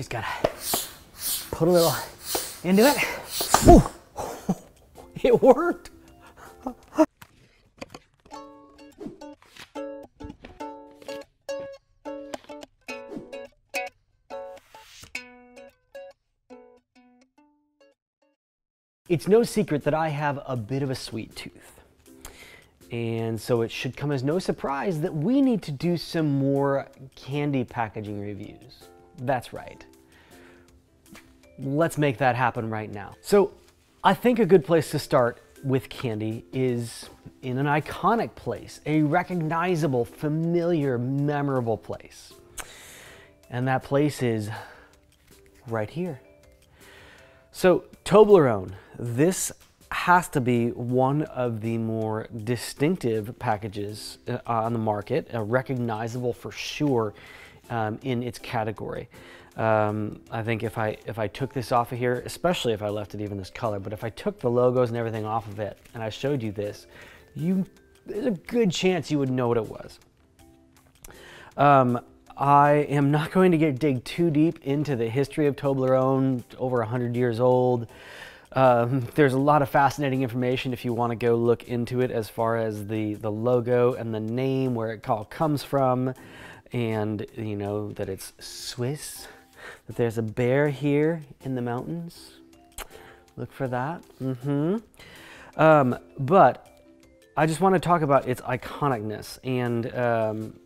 Just gotta put a little into it. Ooh, it worked. It's no secret that I have a bit of a sweet tooth. And so it should come as no surprise that we need to do some more candy packaging reviews. That's right. Let's make that happen right now. So I think a good place to start with candy is in an iconic place, a recognizable, familiar, memorable place. And that place is right here. So Toblerone, this has to be one of the more distinctive packages on the market, recognizable for sure in its category. I think if I took this off of here, especially if I left it even this color, but if I took the logos and everything off of it and I showed you this, there's a good chance you would know what it was. I am not going to dig too deep into the history of Toblerone, over 100 years old. There's a lot of fascinating information if you want to go look into it as far as the logo and the name, where it all comes from, and you know that it's Swiss, that there's a bear here in the mountains. Look for that. But I just want to talk about its iconicness, and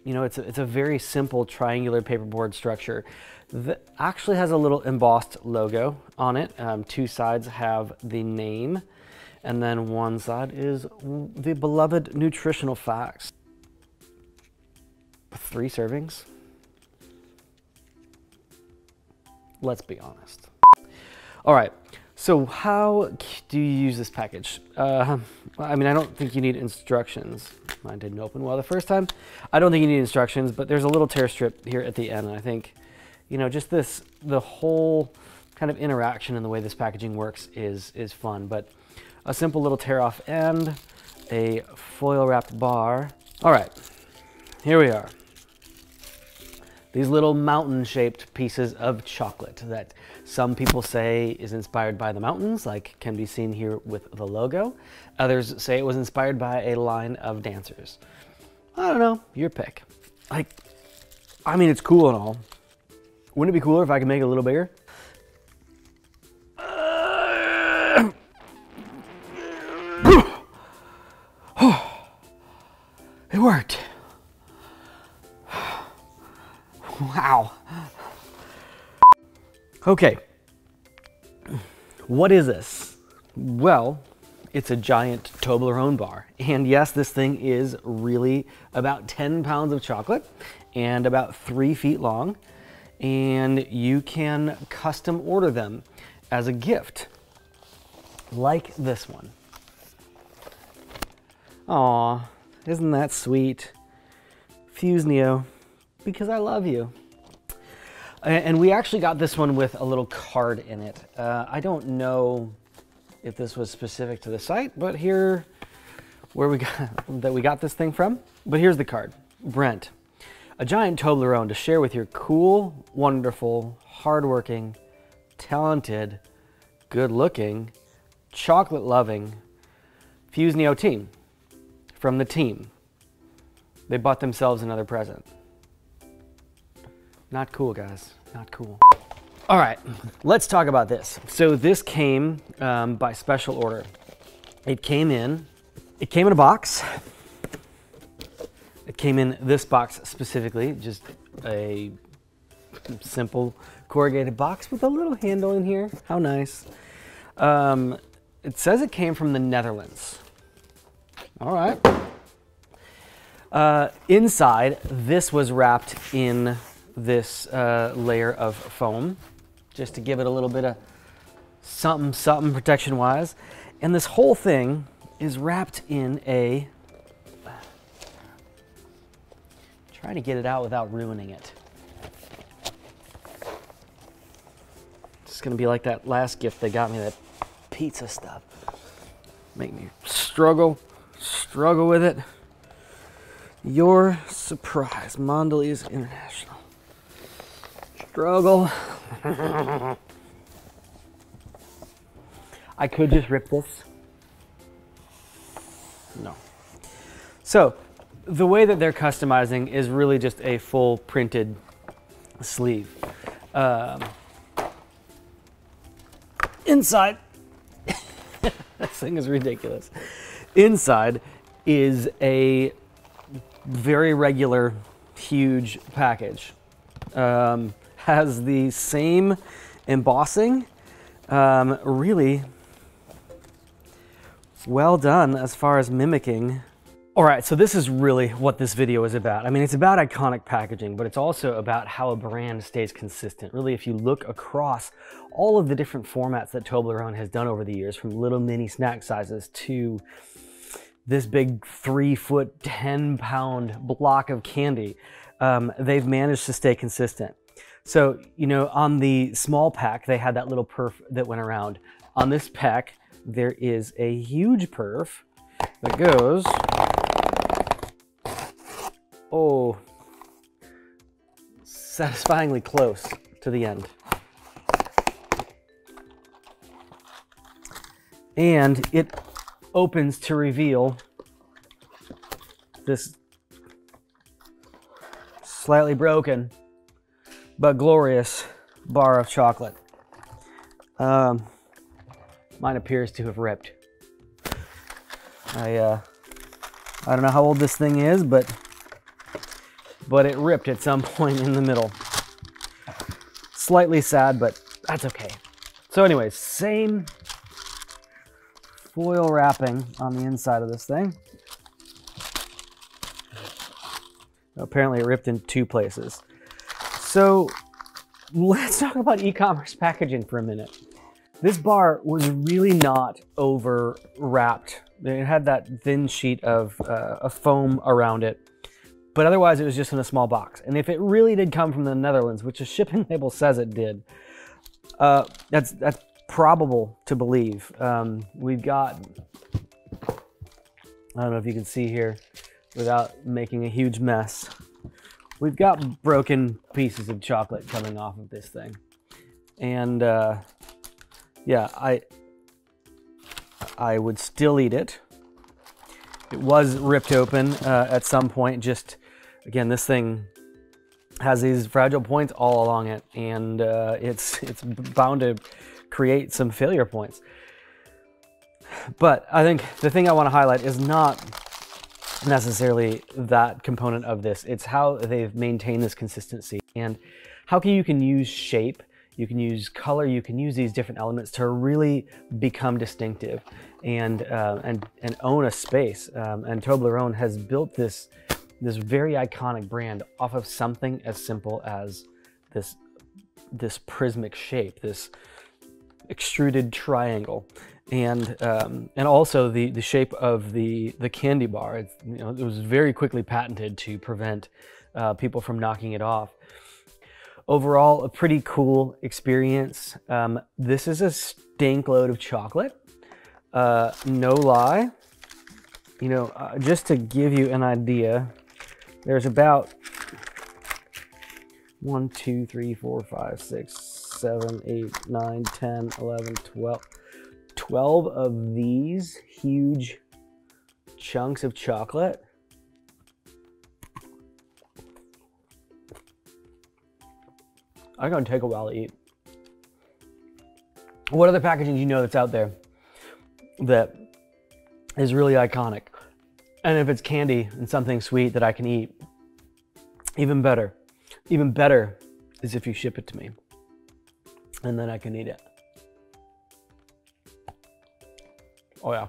you know, it's a very simple triangular paperboard structure that actually has a little embossed logo on it. Two sides have the name, and then one side is the beloved nutritional facts. 3 servings. Let's be honest. All right. So how do you use this package? I mean, I don't think you need instructions. Mine didn't open well the first time. I don't think you need instructions, but there's a little tear strip here at the end. And I think, you know, just the whole kind of interaction and the way this packaging works is fun. But a simple little tear off end, a foil wrapped bar. All right, here we are. These little mountain-shaped pieces of chocolate that some people say is inspired by the mountains, like can be seen here with the logo. Others say it was inspired by a line of dancers. I don't know, your pick. Like, I mean, it's cool and all. Wouldn't it be cooler if I could make it a little bigger? It worked. Wow. Okay, what is this? Well, it's a giant Toblerone bar. And yes, this thing is really about 10 pounds of chocolate and about 3 feet long. And you can custom order them as a gift, like this one. Aw, isn't that sweet? Fuse Neo, because I love you. And we actually got this one with a little card in it. I don't know if this was specific to the site, but here, where we got this thing from. But here's the card. Brent, a giant Toblerone to share with your cool, wonderful, hardworking, talented, good-looking, chocolate-loving Fuse Neo team. From the team. They bought themselves another present. Not cool, guys. Not cool. All right, let's talk about this. So this came by special order. It came in a box. It came in this box specifically, just a simple corrugated box with a little handle in here. How nice. It says it came from the Netherlands. All right. Inside, this was wrapped in this layer of foam, just to give it a little bit of something protection-wise. And this whole thing is wrapped in a... Trying to get it out without ruining it. It's gonna be like that last gift they got me, that pizza stuff. Make me struggle with it. Your surprise, Mondelez International. Struggle. I could just rip this. No. So the way that they're customizing is really just a full printed sleeve. Inside, this thing is ridiculous. Inside is a very regular, huge package. Has the same embossing, really well done as far as mimicking. All right, so this is really what this video is about. I mean, it's about iconic packaging, but it's also about how a brand stays consistent. Really, if you look across all of the different formats that Toblerone has done over the years, from little mini snack sizes to this big 3-foot, 10-pound block of candy, they've managed to stay consistent. So, you know, on the small pack, they had that little perf that went around. On this pack, there is a huge perf that goes, oh, satisfyingly close to the end. And it opens to reveal this slightly broken but glorious bar of chocolate. Mine appears to have ripped. I don't know how old this thing is, but it ripped at some point in the middle. Slightly sad, but that's okay. So anyways, same foil wrapping on the inside of this thing. Apparently it ripped in 2 places. So let's talk about e-commerce packaging for a minute. This bar was really not over wrapped. It had that thin sheet of foam around it, but otherwise it was just in a small box. And if it really did come from the Netherlands, which the shipping label says it did, that's probable to believe. We've got, I don't know if you can see here without making a huge mess, we've got broken pieces of chocolate coming off of this thing. And yeah, I would still eat it. It was ripped open at some point. Just, again, this thing has these fragile points all along it, and it's bound to create some failure points. But I think the thing I want to highlight is not necessarily that component of this. It's how they've maintained this consistency, and how you can use shape, you can use color, you can use these different elements to really become distinctive and own a space. And Toblerone has built this very iconic brand off of something as simple as this prismatic shape, this extruded triangle, and also the shape of the candy bar. It's, you know, it was very quickly patented to prevent people from knocking it off. Overall, a pretty cool experience. This is a stink load of chocolate. No lie. You know, just to give you an idea, there's about 1, 2, 3, 4, 5, 6, 7, 8, 9, 10, 11, 12 of these huge chunks of chocolate. I'm gonna take a while to eat. What other packaging do you know that's out there that is really iconic? And if it's candy and something sweet that I can eat, even better. Even better is if you ship it to me, and then I can eat it. Oh yeah.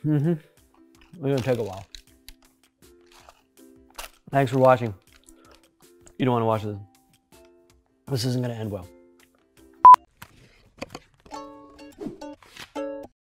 It's gonna take a while. Thanks for watching. You don't want to watch this. This isn't going to end well.